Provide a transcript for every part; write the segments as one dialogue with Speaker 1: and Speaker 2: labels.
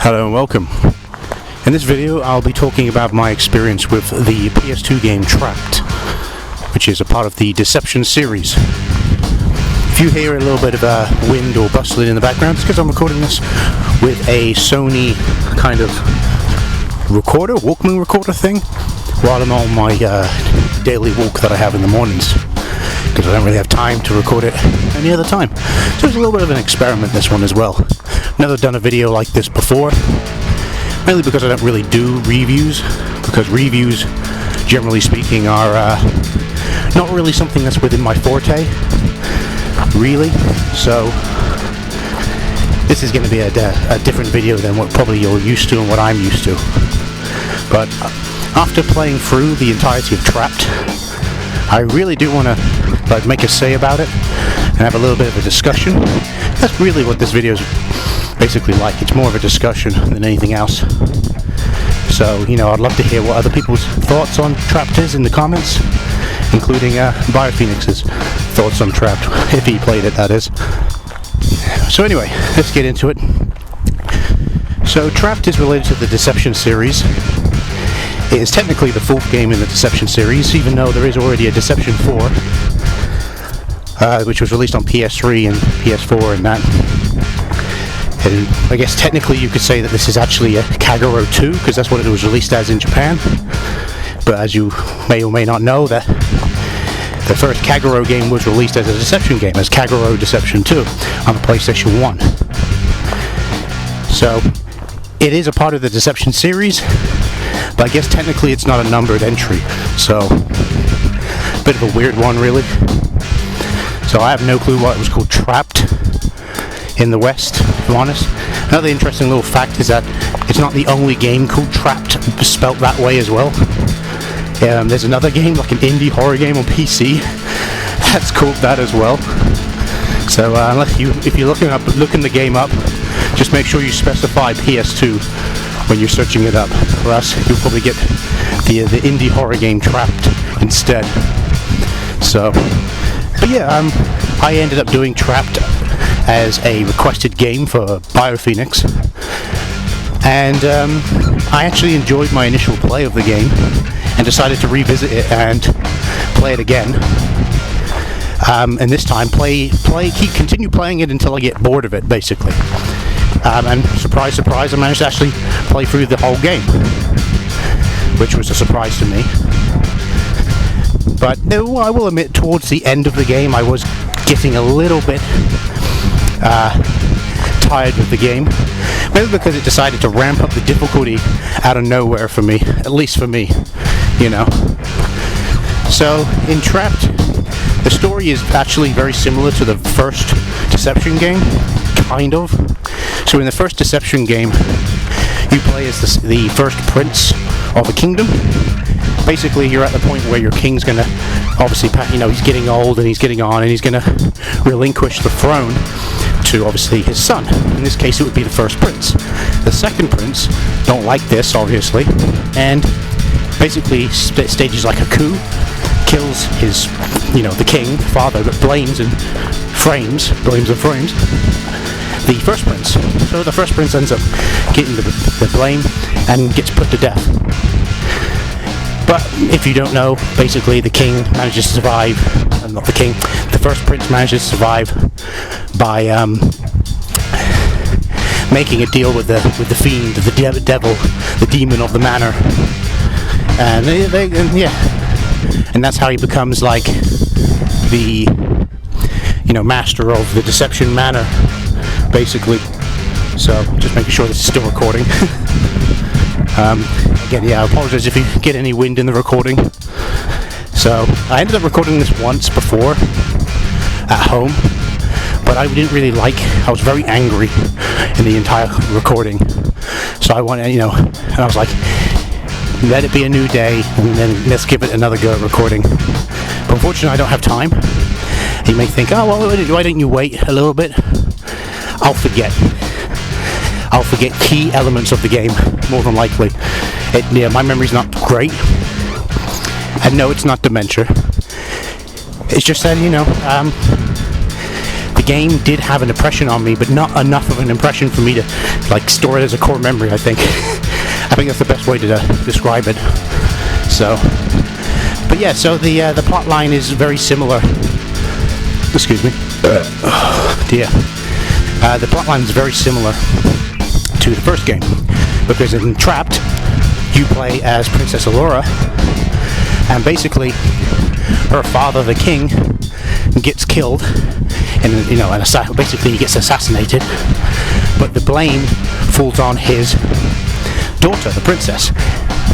Speaker 1: Hello and welcome. In this video I'll be talking about my experience with the PS2 game Trapt, which is a part of the Deception series. If you hear a little bit of wind or bustling in the background, it's because I'm recording this with a Sony kind of recorder, Walkman recorder thing, while I'm on my daily walk that I have in the mornings, because I don't really have time to record it any other time. So it's a little bit of an experiment, this one as well. Never done a video like this before, mainly because I don't really do reviews, because reviews, generally speaking, are not really something that's within my forte, really. So this is going to be a different video than what probably you're used to and what I'm used to. But after playing through the entirety of Trapt, I really do want to make a say about it and have a little bit of a discussion. That's really what this video is basically like. It's more of a discussion than anything else. So, I'd love to hear what other people's thoughts on Trapt is in the comments, including Phoenix's thoughts on Trapt, if he played it, that is. So anyway, let's get into it. So Trapt is related to the Deception series. It is technically the fourth game in the Deception series, even though there is already a Deception 4, which was released on PS3 and PS4 and that. And I guess technically you could say that this is actually a Kagero 2, because that's what it was released as in Japan. But as you may or may not know, that the first Kagero game was released as a Deception game, as Kagero Deception 2 on the PlayStation 1. So it is a part of the Deception series, but I guess technically it's not a numbered entry, so a bit of a weird one, really. So I have no clue why it was called Trapt in the West, if I'm honest. Another interesting little fact is that it's not the only game called Trapt spelt that way as well. There's another game, like an indie horror game on PC, that's called that as well. So if you're looking the game up, just make sure you specify PS2 when you're searching it up, or else you'll probably get the indie horror game Trapt instead. So, but yeah, I ended up doing Trapt as a requested game for Phoenix, and I actually enjoyed my initial play of the game and decided to revisit it and play it again. And this time continue playing it until I get bored of it, basically. And surprise, surprise, I managed to actually play through the whole game, which was a surprise to me. But I will admit, towards the end of the game, I was getting a little bit tired with the game. Maybe because it decided to ramp up the difficulty out of nowhere for me, at least for me, So in Trapt, the story is actually very similar to the first Deception game, kind of. So in the first Deception game, you play as the first prince of a kingdom. Basically, you're at the point where your king's gonna, obviously, he's getting old and he's getting on, and he's gonna relinquish the throne to, obviously, his son. In this case, it would be the first prince. The second prince don't like this, obviously, and basically stages like a coup, kills his, the king, father, but blames and frames the first prince. So the first prince ends up getting the blame and gets put to death. But if you don't know, basically the king manages to survive, not the king, the first prince manages to survive by making a deal with the fiend, the devil, the demon of the manor. And and that's how he becomes like the master of the Deception Manor, basically. So just making sure this is still recording. Again, I apologize if you get any wind in the recording. So I ended up recording this once before at home, but I didn't really I was very angry in the entire recording. So I wanted, and I was like, let it be a new day, and then let's give it another go at recording. But unfortunately, I don't have time. You may think, oh, well, why don't you wait a little bit? I'll forget key elements of the game, more than likely. My memory's not great. And no, it's not dementia. It's just that, the game did have an impression on me, but not enough of an impression for me to like store it as a core memory, I think. I think that's the best way to describe it. So, but yeah, so the plot line is very similar. Excuse me. Oh dear. The plot line is very similar to the first game, because in Trapt you play as Princess Allura, and basically her father, the king, gets killed, and basically he gets assassinated, but the blame falls on his daughter, the princess,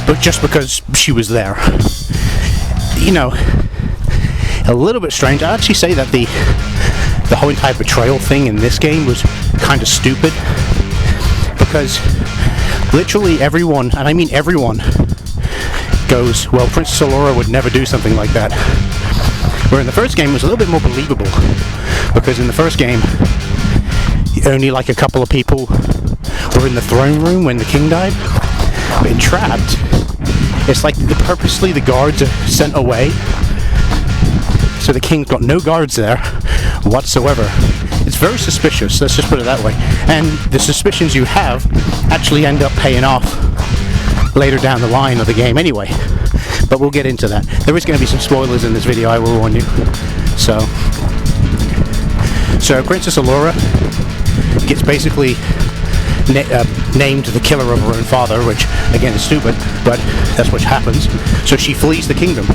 Speaker 1: but just because she was there. A little bit strange. I'd actually say that the whole entire betrayal thing in this game was kind of stupid, because literally everyone, and I mean everyone, goes, well, Princess Allura would never do something like that. Where in the first game it was a little bit more believable, because in the first game only like a couple of people were in the throne room when the king died. But in Trapt, it's like purposely the guards are sent away, so the king's got no guards there whatsoever. It's very suspicious, let's just put it that way. And the suspicions you have actually end up paying off later down the line of the game anyway. But we'll get into that. There is going to be some spoilers in this video, I will warn you. So Princess Allura gets basically named the killer of her own father, which again is stupid, but that's what happens. So she flees the kingdom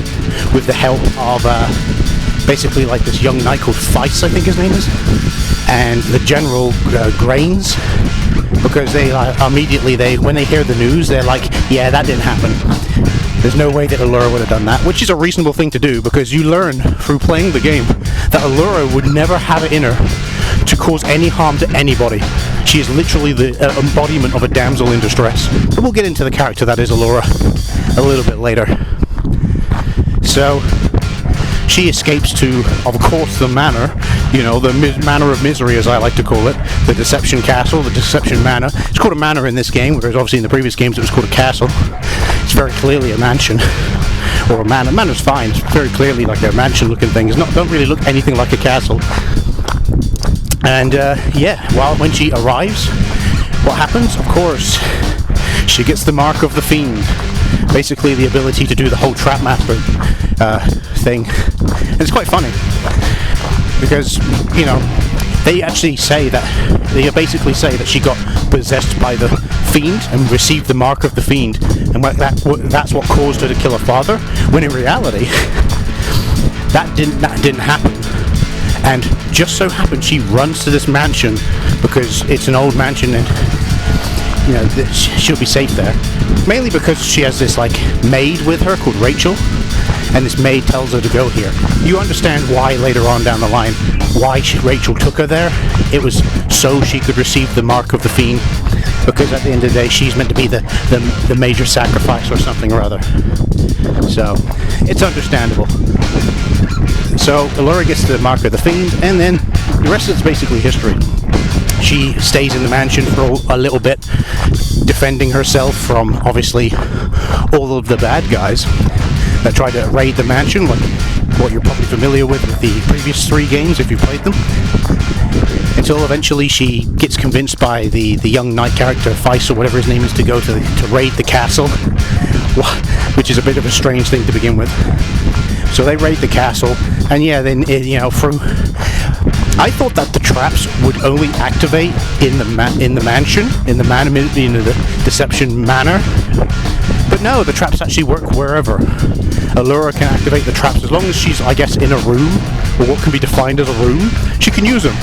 Speaker 1: with the help of basically like this young knight called Feist, I think his name is, and the general Grains, because they immediately, when they hear the news, they're like, yeah, that didn't happen. There's no way that Allura would have done that, which is a reasonable thing to do, because you learn through playing the game that Allura would never have it in her to cause any harm to anybody. She is literally the embodiment of a damsel in distress. But we'll get into the character that is Allura a little bit later. So she escapes to, of course, the manor, the manor of misery, as I like to call it, the Deception Castle, the Deception Manor. It's called a manor in this game, whereas obviously in the previous games it was called a castle. It's very clearly a mansion, or a manor. Manor's fine. It's very clearly like a mansion-looking thing. Don't really look anything like a castle. And when she arrives, what happens? Of course, she gets the mark of the fiend. Basically, the ability to do the whole Trap Master thing. And it's quite funny, because they basically say that she got possessed by the fiend and received the mark of the fiend, and that's what caused her to kill her father. When in reality, that didn't happen. And just so happens she runs to this mansion because it's an old mansion, and she'll be safe there. Mainly because she has this maid with her called Rachel, and this maid tells her to go here. You understand why later on down the line why Rachel took her there. It was so she could receive the mark of the fiend, because at the end of the day she's meant to be the major sacrifice or something or other. So it's understandable. So Allura gets the mark of the fiend, and then the rest of it's basically history. She stays in the mansion for a little bit, defending herself from, obviously, all of the bad guys that try to raid the mansion, like what you're probably familiar with the previous 3 games if you've played them. Until eventually she gets convinced by the young knight character, Feist or whatever his name is, to go to raid the castle, which is a bit of a strange thing to begin with. So they raid the castle, and then I thought that the traps would only activate in the mansion, in the Deception Manor. But no, the traps actually work wherever. Allura can activate the traps as long as she's, I guess, in a room, or what can be defined as a room. She can use them.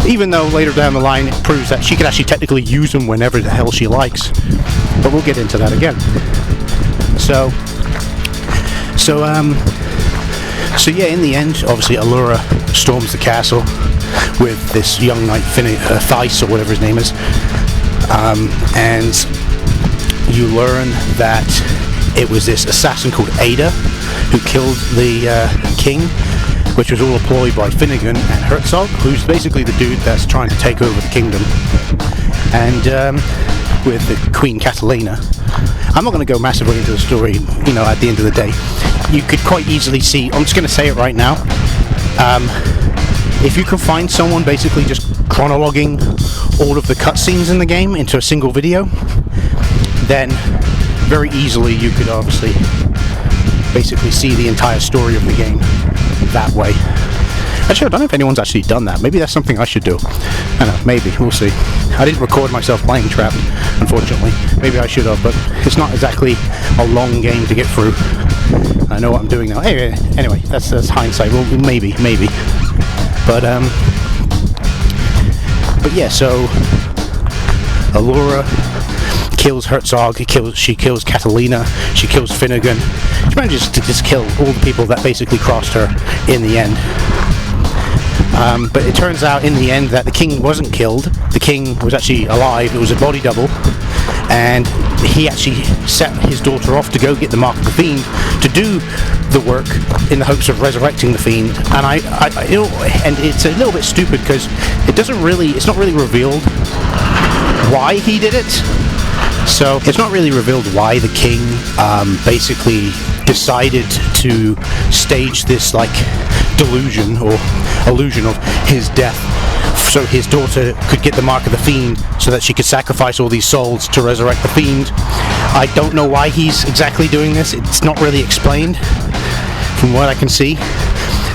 Speaker 1: Even though later down the line it proves that she can actually technically use them whenever the hell she likes. But we'll get into that again. So in the end, obviously Allura storms the castle with this young knight Feist or whatever his name is, and you learn that it was this assassin called Ada who killed the king, which was all employed by Finnegan and Herzog, who's basically the dude that's trying to take over the kingdom, and with the Queen Catalina. I'm not going to go massively into the story, at the end of the day. You could quite easily see, I'm just going to say it right now, if you can find someone basically just chronologuing all of the cutscenes in the game into a single video, then very easily you could obviously basically see the entire story of the game that way. Actually, I don't know if anyone's actually done that. Maybe that's something I should do. I don't know, maybe, we'll see. I didn't record myself playing Trapt, unfortunately. Maybe I should have, but it's not exactly a long game to get through. I know what I'm doing now. Anyway, that's hindsight. Well, maybe. But yeah, so Allura kills Herzog, she kills Catalina, she kills Finnegan. She manages to just kill all the people that basically crossed her in the end. But it turns out in the end that the king wasn't killed. The king was actually alive. It was a body double, and he actually set his daughter off to go get the Mark of the Fiend to do the work in the hopes of resurrecting the Fiend. And and it's a little bit stupid because it's not really revealed why he did it. So it's not really revealed why the king basically decided to stage this like delusion or illusion of his death so his daughter could get the Mark of the Fiend so that she could sacrifice all these souls to resurrect the Fiend. I don't know why he's exactly doing this. It's not really explained from what I can see.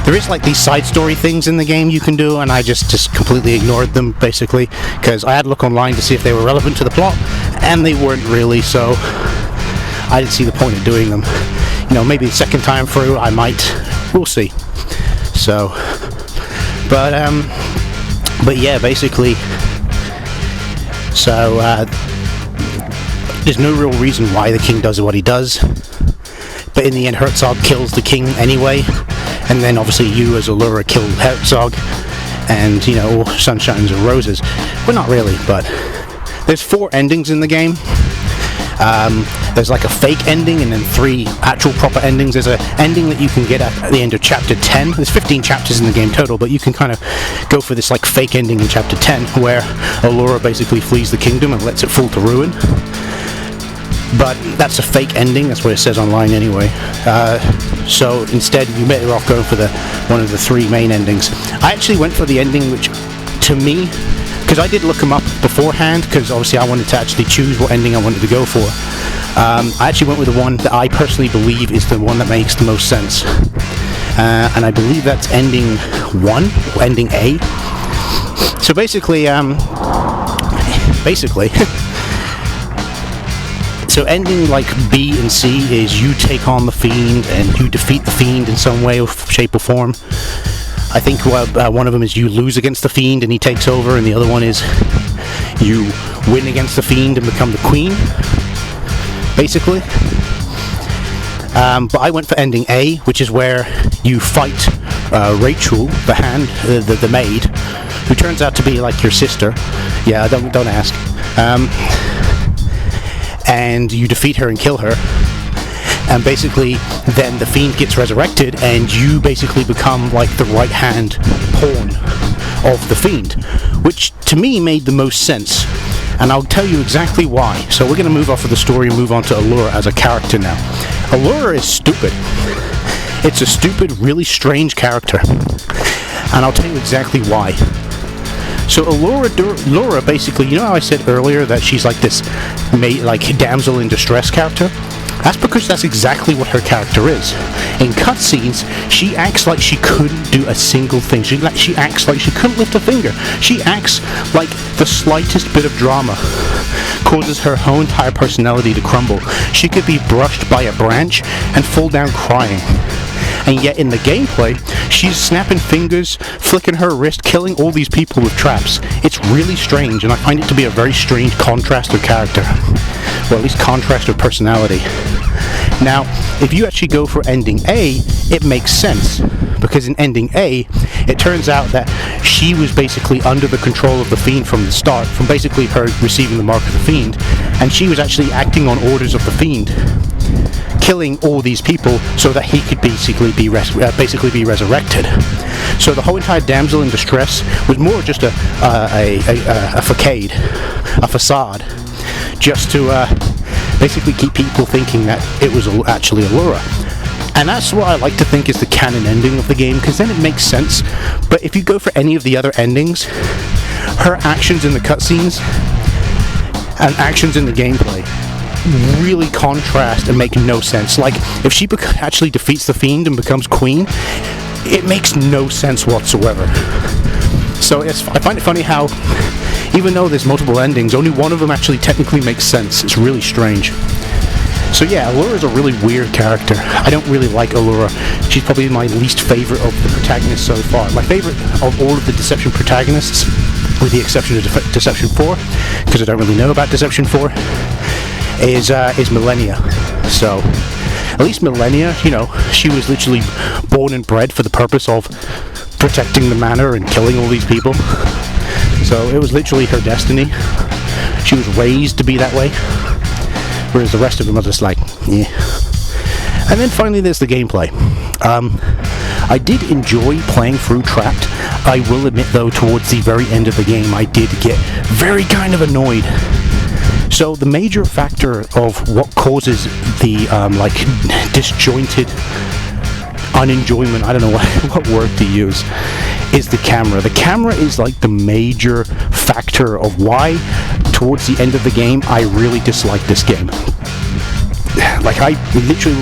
Speaker 1: There is like these side story things in the game you can do, and I just completely ignored them basically because I had to look online to see if they were relevant to the plot, and they weren't really, so I didn't see the point of doing them. You know, maybe the second time through I might. We'll see. So, but yeah, basically, so there's no real reason why the king does what he does, but in the end Herzog kills the king anyway, and then obviously you as Allura kill Herzog, and you know, all sunshines and roses. Well, not really, but there's 4 endings in the game. There's like a fake ending and then 3 actual proper endings. There's an ending that you can get at the end of chapter 10. There's 15 chapters in the game total, but you can kind of go for this like fake ending in chapter 10 where Allura basically flees the kingdom and lets it fall to ruin. But that's a fake ending, that's what it says online anyway. So instead you better off going for one of the 3 main endings. I actually went for the ending which, to me, because I did look them up beforehand, because obviously I wanted to actually choose what ending I wanted to go for. I actually went with the one that I personally believe is the one that makes the most sense. And I believe that's ending 1, ending A. So basically, so ending like B and C is you take on the Fiend and you defeat the Fiend in some way, or shape or form. I think one of them is you lose against the Fiend and he takes over, and the other one is you win against the Fiend and become the Queen, basically. But I went for ending A, which is where you fight Rachel, the maid, who turns out to be like your sister. Yeah, don't ask. And you defeat her and kill her. And basically, then the Fiend gets resurrected, and you basically become like the right-hand pawn of the Fiend, which to me made the most sense. And I'll tell you exactly why. So we're going to move off of the story and move on to Allura as a character now. Allura is stupid. It's a stupid, really strange character. And I'll tell you exactly why. So Allura basically, you know how I said earlier that she's like this damsel in distress character? That's because that's exactly what her character is. In cutscenes, she acts like she couldn't do a single thing. She acts like she couldn't lift a finger. She acts like the slightest bit of drama causes her whole entire personality to crumble. She could be brushed by a branch and fall down crying. And yet in the gameplay, she's snapping fingers, flicking her wrist, killing all these people with traps. It's really strange, and I find it to be a very strange contrast of character. Or at least contrast of personality. Now, if you actually go for ending A, it makes sense. Because in ending A, it turns out that she was basically under the control of the Fiend from the start, from basically her receiving the Mark of the Fiend, and she was actually acting on orders of the Fiend, killing all these people so that he could basically be resurrected. So the whole entire damsel in distress was more just a facade, just to basically keep people thinking that it was actually Allura. And that's what I like to think is the canon ending of the game, because then it makes sense. But if you go for any of the other endings, her actions in the cutscenes and actions in the gameplay really contrast and make no sense. Like, if she actually defeats the Fiend and becomes Queen, it makes no sense whatsoever. So I find it funny how, even though there's multiple endings, only one of them actually technically makes sense. It's really strange. So yeah, Allura is a really weird character. I don't really like Allura. She's probably my least favorite of the protagonists so far. My favorite of all of the Deception protagonists, with the exception of Deception 4, because I don't really know about Deception 4, is Millennia. So at least Millennia, you know, she was literally born and bred for the purpose of protecting the manor and killing all these people. So it was literally her destiny. She was raised to be that way. Whereas the rest of them are just like, yeah. And then finally there's the gameplay. I did enjoy playing through Trapt. I will admit though, towards the very end of the game, I did get very kind of annoyed. So the major factor of what causes the like disjointed unenjoyment, I don't know what word to use, is the camera. The camera is like the major factor of why towards the end of the game I really dislike this game. Like, I literally,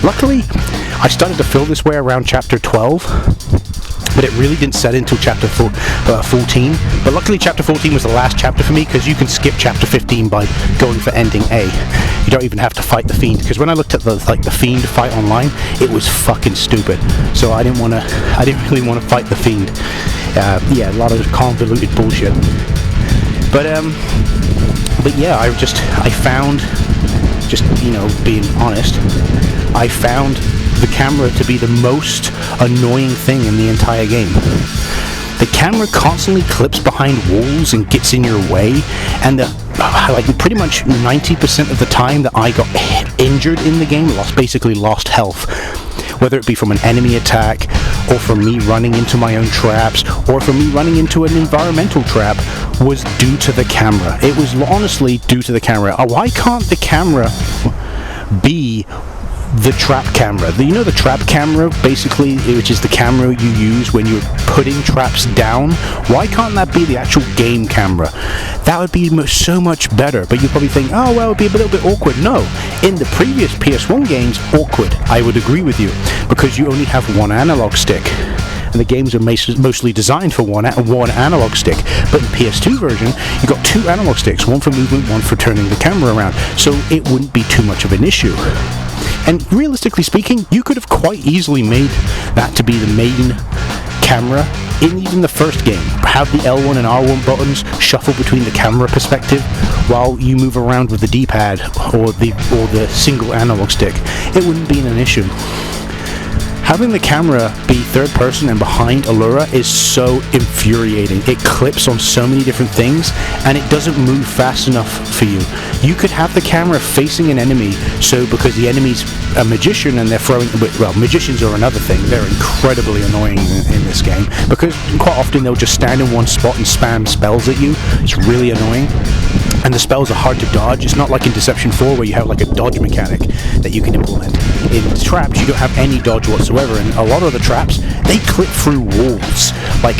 Speaker 1: luckily I started to feel this way around chapter 12, but it really didn't set until chapter 14. But luckily chapter 14 was the last chapter for me, because you can skip chapter 15 by going for ending A. You don't even have to fight the Fiend, because when I looked at the Fiend fight online, it was fucking stupid. So I didn't really want to fight the Fiend. Yeah, a lot of convoluted bullshit. But yeah, I found, just, you know, being honest, I found the camera to be the most annoying thing in the entire game. The camera constantly clips behind walls and gets in your way, and like pretty much 90% of the time that I got injured in the game, basically lost health. Whether it be from an enemy attack, or from me running into my own traps, or from me running into an environmental trap, was due to the camera. It was honestly due to the camera. Why can't the camera be the trap camera? You know the trap camera, basically, which is the camera you use when you're putting traps down? Why can't that be the actual game camera? That would be so much better. But you probably think, oh well, it would be a little bit awkward. No, in the previous PS1 games, awkward. I would agree with you, because you only have one analog stick, and the games are mostly designed for one analog stick. But in the PS2 version, you got two analog sticks, one for movement, one for turning the camera around, so it wouldn't be too much of an issue. And realistically speaking, you could have quite easily made that to be the main camera in even the first game. Have the L1 and R1 buttons shuffle between the camera perspective while you move around with the D-pad or the single analog stick. It wouldn't be an issue. Having the camera be third person and behind Allura is so infuriating. It clips on so many different things, and it doesn't move fast enough for you. You could have the camera facing an enemy, so because the enemy's a magician and they're throwing, well, magicians are another thing. They're incredibly annoying in this game, because quite often they'll just stand in one spot and spam spells at you. It's really annoying. And the spells are hard to dodge. It's not like in Deception 4 where you have like a dodge mechanic that you can implement. In Trapt, you don't have any dodge whatsoever, and a lot of the traps, they clip through walls. Like,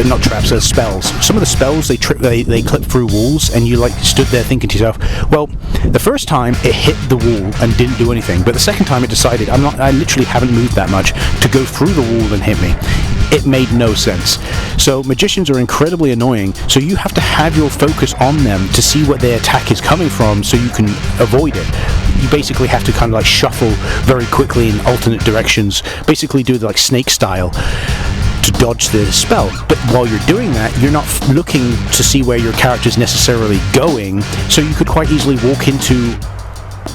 Speaker 1: not traps, spells. Some of the spells, they clip through walls, and you like stood there thinking to yourself, well, the first time it hit the wall and didn't do anything, but the second time it decided, I literally haven't moved that much to go through the wall and hit me. It made no sense. So magicians are incredibly annoying, so you have to have your focus on them to see what their attack is coming from so you can avoid it. You basically have to kind of like shuffle very quickly in alternate directions, basically do the like snake style to dodge the spell. But while you're doing that, you're not looking to see where your character's necessarily going, so you could quite easily walk into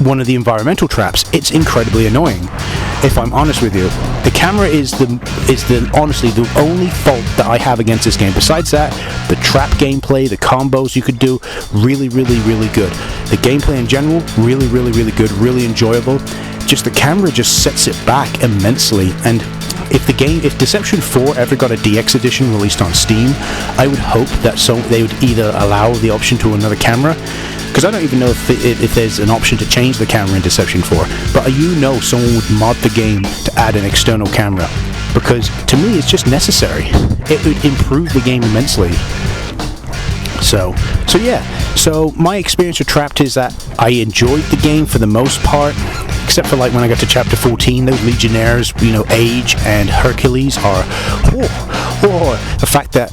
Speaker 1: one of the environmental traps. It's incredibly annoying, if I'm honest with you. The camera is honestly the only fault that I have against this game. Besides that, the trap gameplay, the combos you could do, really, really, really good. The gameplay in general, really, really, really good, really enjoyable. Just the camera just sets it back immensely. And if Deception 4 ever got a DX edition released on Steam, I would hope that they would either allow the option to another camera, because I don't even know if there's an option to change the camera in Deception 4, but someone would mod the game to add an external camera, because to me it's just necessary. It would improve the game immensely. So yeah. So my experience with Trapt is that I enjoyed the game for the most part, except for like when I got to chapter 14. Those Legionnaires, Age and Hercules are the fact that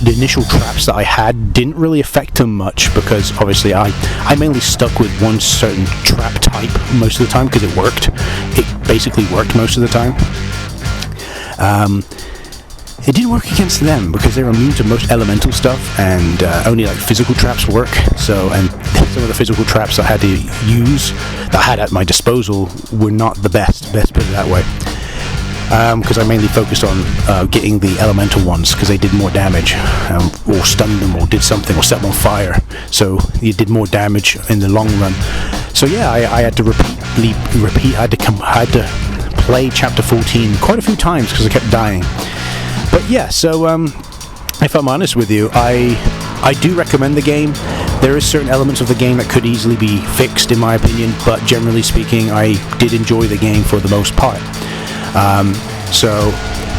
Speaker 1: the initial traps that I had didn't really affect them much, because obviously I mainly stuck with one certain trap type most of the time because it worked. It basically worked most of the time. It didn't work against them because they're immune to most elemental stuff, and only like physical traps work. And some of the physical traps I had to use, that I had at my disposal, were not the best. Let's put it that way. Because I mainly focused on getting the elemental ones, because they did more damage, or stunned them, or did something, or set them on fire. So it did more damage in the long run. So yeah, I had to repeat. I had to play chapter 14 quite a few times because I kept dying. But yeah, so if I'm honest with you, I do recommend the game. There is certain elements of the game that could easily be fixed, in my opinion, but generally speaking, I did enjoy the game for the most part. So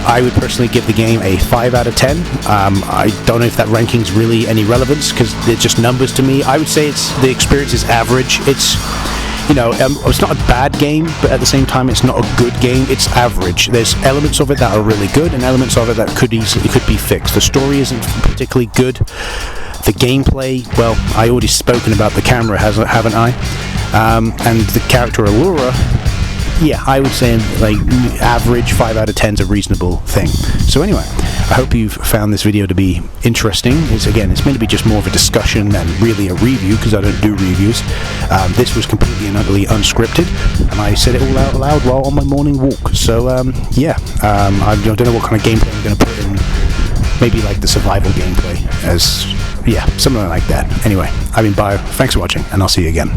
Speaker 1: I would personally give the game a 5 out of 10. I don't know if that ranking's really any relevance, because they're just numbers to me. I would say the experience is average. It's not a bad game, but at the same time, it's not a good game. It's average. There's elements of it that are really good, and elements of it that could be fixed. The story isn't particularly good. The gameplay, well, I already spoken about the camera, haven't I? And the character Allura, yeah, I would say like average. 5 out of 10 is a reasonable thing. So anyway, I hope you've found this video to be interesting. It's meant to be just more of a discussion than really a review, because I don't do reviews. This was completely and utterly unscripted, and I said it all out loud while on my morning walk. So yeah, I don't know what kind of gameplay I'm going to put in. Maybe like the survival gameplay, something like that. Anyway, I've been Bio. Thanks for watching, and I'll see you again.